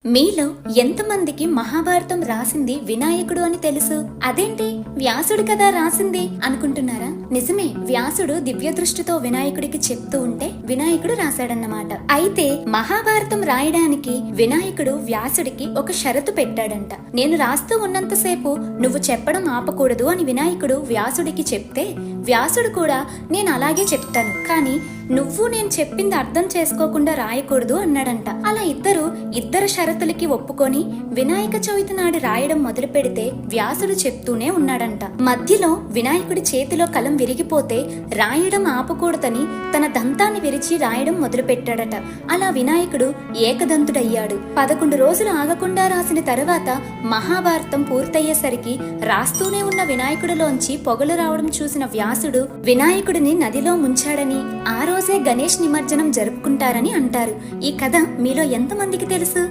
మీలో ఎంతమందికి మహాభారతం రాసింది వినాయకుడు అని తెలుసు? అదేంటి వ్యాసుడు కదా రాసింది అనుకుంటున్నారా? నిజమే, వ్యాసుడు దివ్య దృష్టితో వినాయకుడికి చెప్తూ ఉంటే వినాయకుడు రాశాడన్నమాట. అయితే మహాభారతం రాయడానికి వినాయకుడు వ్యాసుడికి ఒక షరతు పెట్టాడంట. నేను రాస్తూ ఉన్నంతసేపు నువ్వు చెప్పడం ఆపకూడదు అని వినాయకుడు వ్యాసుడికి చెప్తే, వ్యాసుడు కూడా నేను అలాగే చెప్తాను, కానీ నువ్వు నేను చెప్పింది అర్థం చేసుకోకుండా రాయకూడదు అన్నాడంట. అలా ఇద్దరు షరతులకి ఒప్పుకొని వినాయక చవితి నాడు రాయడం మొదలు పెడితే వ్యాసుడు చెప్తూనే ఉన్నాడంట. మధ్యలో వినాయకుడి చేతిలో కలం విరిగిపోతే రాయడం ఆపకూడదని తన దంతాన్ని విరిచి రాయడం మొదలు పెట్టాడట. అలా వినాయకుడు ఏకదంతుడయ్యాడు. 11 రోజులు ఆగకుండా రాసిన తర్వాత మహాభారతం పూర్తయ్యేసరికి రాస్తూనే ఉన్న వినాయకుడిలోంచి పొగలు రావడం చూసిన వ్యాసుడు వినాయకుడిని నదిలో ముంచాడని, ఆ రోజే గణేష్ నిమజ్జనం జరుపుకుంటారని అంటారు. ఈ కథ మీలో ఎంతమందికి తెలుసు?